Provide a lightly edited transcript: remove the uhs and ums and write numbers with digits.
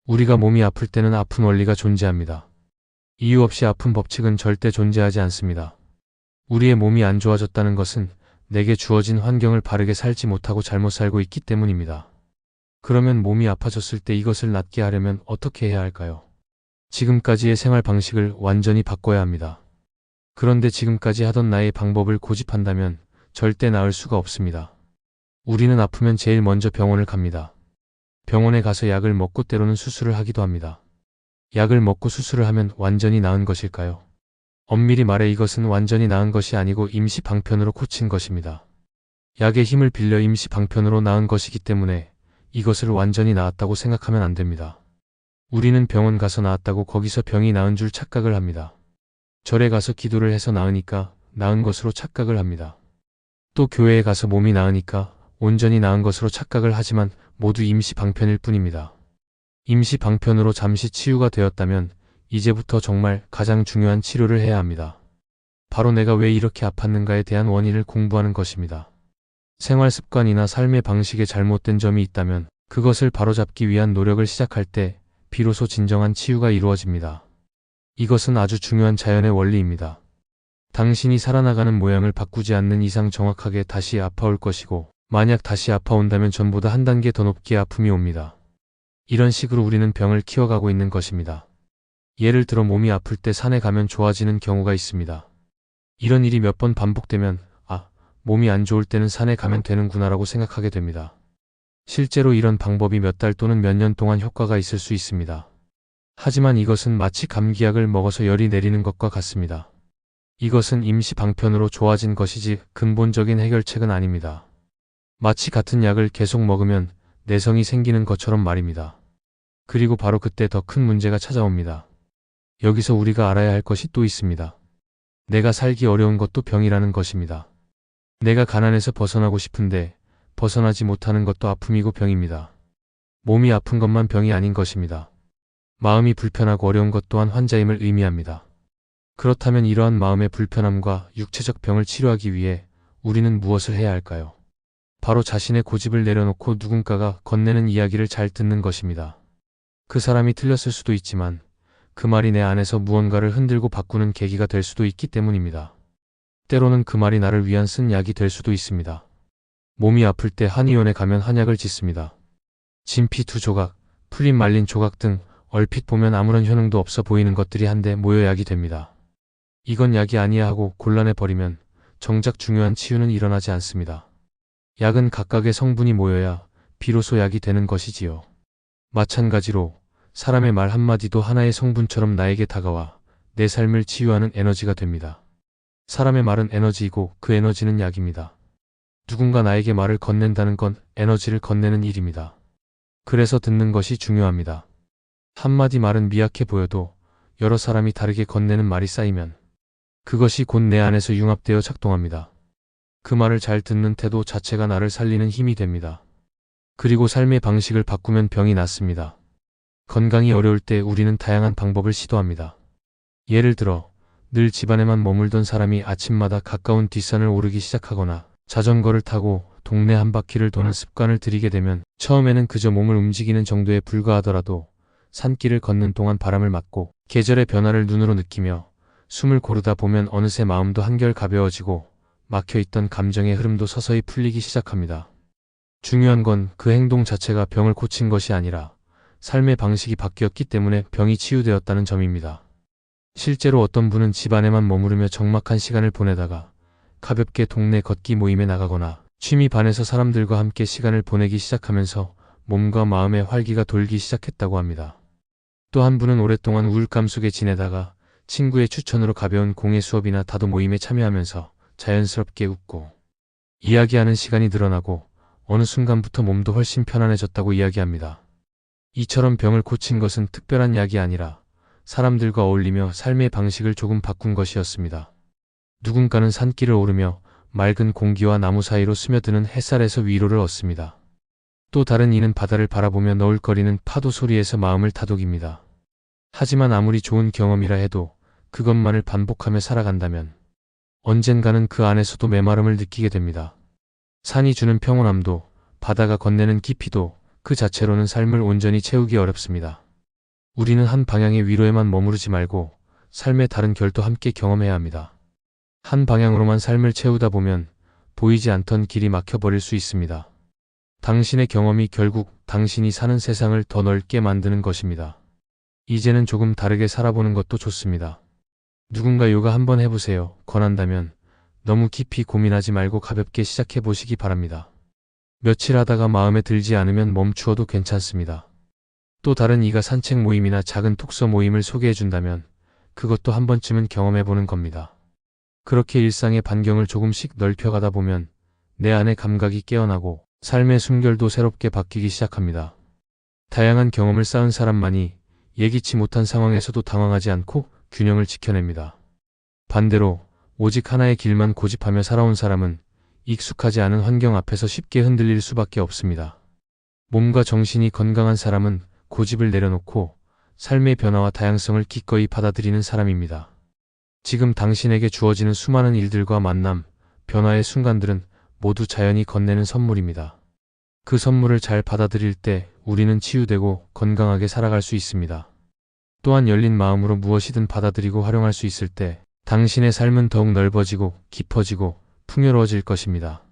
우리가 몸이 아플 때는 아픈 원리가 존재합니다. 이유 없이 아픈 법칙은 절대 존재하지 않습니다. 우리의 몸이 안 좋아졌다는 것은 내게 주어진 환경을 바르게 살지 못하고 잘못 살고 있기 때문입니다. 그러면 몸이 아파졌을 때 이것을 낫게 하려면 어떻게 해야 할까요? 지금까지의 생활 방식을 완전히 바꿔야 합니다. 그런데 지금까지 하던 나의 방법을 고집한다면 절대 나을 수가 없습니다. 우리는 아프면 제일 먼저 병원을 갑니다. 병원에 가서 약을 먹고 때로는 수술을 하기도 합니다. 약을 먹고 수술을 하면 완전히 나은 것일까요? 엄밀히 말해 이것은 완전히 나은 것이 아니고 임시 방편으로 고친 것입니다. 약의 힘을 빌려 임시 방편으로 나은 것이기 때문에 이것을 완전히 나았다고 생각하면 안 됩니다. 우리는 병원 가서 나았다고 거기서 병이 나은 줄 착각을 합니다. 절에 가서 기도를 해서 나으니까 나은 것으로 착각을 합니다. 또 교회에 가서 몸이 나으니까 온전히 나은 것으로 착각을 하지만 모두 임시 방편일 뿐입니다. 임시 방편으로 잠시 치유가 되었다면 이제부터 정말 가장 중요한 치료를 해야 합니다. 바로 내가 왜 이렇게 아팠는가에 대한 원인을 공부하는 것입니다. 생활 습관이나 삶의 방식에 잘못된 점이 있다면 그것을 바로잡기 위한 노력을 시작할 때 비로소 진정한 치유가 이루어집니다. 이것은 아주 중요한 자연의 원리입니다. 당신이 살아나가는 모양을 바꾸지 않는 이상 정확하게 다시 아파올 것이고 만약 다시 아파온다면 전보다 한 단계 더 높게 아픔이 옵니다. 이런 식으로 우리는 병을 키워가고 있는 것입니다. 예를 들어 몸이 아플 때 산에 가면 좋아지는 경우가 있습니다. 이런 일이 몇 번 반복되면 몸이 안 좋을 때는 산에 가면 되는구나라고 생각하게 됩니다. 실제로 이런 방법이 몇 달 또는 몇 년 동안 효과가 있을 수 있습니다. 하지만 이것은 마치 감기약을 먹어서 열이 내리는 것과 같습니다. 이것은 임시 방편으로 좋아진 것이지 근본적인 해결책은 아닙니다. 마치 같은 약을 계속 먹으면 내성이 생기는 것처럼 말입니다. 그리고 바로 그때 더 큰 문제가 찾아옵니다. 여기서 우리가 알아야 할 것이 또 있습니다. 내가 살기 어려운 것도 병이라는 것입니다. 내가 가난에서 벗어나고 싶은데 벗어나지 못하는 것도 아픔이고 병입니다. 몸이 아픈 것만 병이 아닌 것입니다. 마음이 불편하고 어려운 것 또한 환자임을 의미합니다. 그렇다면 이러한 마음의 불편함과 육체적 병을 치료하기 위해 우리는 무엇을 해야 할까요? 바로 자신의 고집을 내려놓고 누군가가 건네는 이야기를 잘 듣는 것입니다. 그 사람이 틀렸을 수도 있지만 그 말이 내 안에서 무언가를 흔들고 바꾸는 계기가 될 수도 있기 때문입니다. 때로는 그 말이 나를 위한 쓴 약이 될 수도 있습니다. 몸이 아플 때 한의원에 가면 한약을 짓습니다. 진피 2조각, 풀린 말린 조각 등 얼핏 보면 아무런 효능도 없어 보이는 것들이 한데 모여 약이 됩니다. 이건 약이 아니야 하고 곤란해버리면 정작 중요한 치유는 일어나지 않습니다. 약은 각각의 성분이 모여야 비로소 약이 되는 것이지요. 마찬가지로 사람의 말 한마디도 하나의 성분처럼 나에게 다가와 내 삶을 치유하는 에너지가 됩니다. 사람의 말은 에너지이고 그 에너지는 약입니다. 누군가 나에게 말을 건넨다는 건 에너지를 건네는 일입니다. 그래서 듣는 것이 중요합니다. 한마디 말은 미약해 보여도 여러 사람이 다르게 건네는 말이 쌓이면 그것이 곧 내 안에서 융합되어 작동합니다. 그 말을 잘 듣는 태도 자체가 나를 살리는 힘이 됩니다. 그리고 삶의 방식을 바꾸면 병이 낫습니다. 건강이 어려울 때 우리는 다양한 방법을 시도합니다. 예를 들어 늘 집안에만 머물던 사람이 아침마다 가까운 뒷산을 오르기 시작하거나 자전거를 타고 동네 한 바퀴를 도는 습관을 들이게 되면 처음에는 그저 몸을 움직이는 정도에 불과하더라도 산길을 걷는 동안 바람을 맞고 계절의 변화를 눈으로 느끼며 숨을 고르다 보면 어느새 마음도 한결 가벼워지고 막혀있던 감정의 흐름도 서서히 풀리기 시작합니다. 중요한 건 그 행동 자체가 병을 고친 것이 아니라 삶의 방식이 바뀌었기 때문에 병이 치유되었다는 점입니다. 실제로 어떤 분은 집 안에만 머무르며 적막한 시간을 보내다가 가볍게 동네 걷기 모임에 나가거나 취미 반에서 사람들과 함께 시간을 보내기 시작하면서 몸과 마음의 활기가 돌기 시작했다고 합니다. 또 한 분은 오랫동안 우울감 속에 지내다가 친구의 추천으로 가벼운 공예 수업이나 다도 모임에 참여하면서 자연스럽게 웃고 이야기하는 시간이 늘어나고 어느 순간부터 몸도 훨씬 편안해졌다고 이야기합니다. 이처럼 병을 고친 것은 특별한 약이 아니라 사람들과 어울리며 삶의 방식을 조금 바꾼 것이었습니다. 누군가는 산길을 오르며 맑은 공기와 나무 사이로 스며드는 햇살에서 위로를 얻습니다. 또 다른 이는 바다를 바라보며 너울거리는 파도 소리에서 마음을 다독입니다. 하지만 아무리 좋은 경험이라 해도 그것만을 반복하며 살아간다면 언젠가는 그 안에서도 메마름을 느끼게 됩니다. 산이 주는 평온함도 바다가 건네는 깊이도 그 자체로는 삶을 온전히 채우기 어렵습니다. 우리는 한 방향의 위로에만 머무르지 말고 삶의 다른 결도 함께 경험해야 합니다. 한 방향으로만 삶을 채우다 보면 보이지 않던 길이 막혀버릴 수 있습니다. 당신의 경험이 결국 당신이 사는 세상을 더 넓게 만드는 것입니다. 이제는 조금 다르게 살아보는 것도 좋습니다. 누군가 요가 한번 해보세요. 권한다면 너무 깊이 고민하지 말고 가볍게 시작해 보시기 바랍니다. 며칠 하다가 마음에 들지 않으면 멈추어도 괜찮습니다. 또 다른 이가 산책 모임이나 작은 독서 모임을 소개해 준다면 그것도 한 번쯤은 경험해 보는 겁니다. 그렇게 일상의 반경을 조금씩 넓혀가다 보면 내 안의 감각이 깨어나고 삶의 숨결도 새롭게 바뀌기 시작합니다. 다양한 경험을 쌓은 사람만이 예기치 못한 상황에서도 당황하지 않고 균형을 지켜냅니다. 반대로 오직 하나의 길만 고집하며 살아온 사람은 익숙하지 않은 환경 앞에서 쉽게 흔들릴 수밖에 없습니다. 몸과 정신이 건강한 사람은 고집을 내려놓고 삶의 변화와 다양성을 기꺼이 받아들이는 사람입니다. 지금 당신에게 주어지는 수많은 일들과 만남, 변화의 순간들은 모두 자연이 건네는 선물입니다. 그 선물을 잘 받아들일 때 우리는 치유되고 건강하게 살아갈 수 있습니다. 또한 열린 마음으로 무엇이든 받아들이고 활용할 수 있을 때 당신의 삶은 더욱 넓어지고 깊어지고 풍요로워질 것입니다.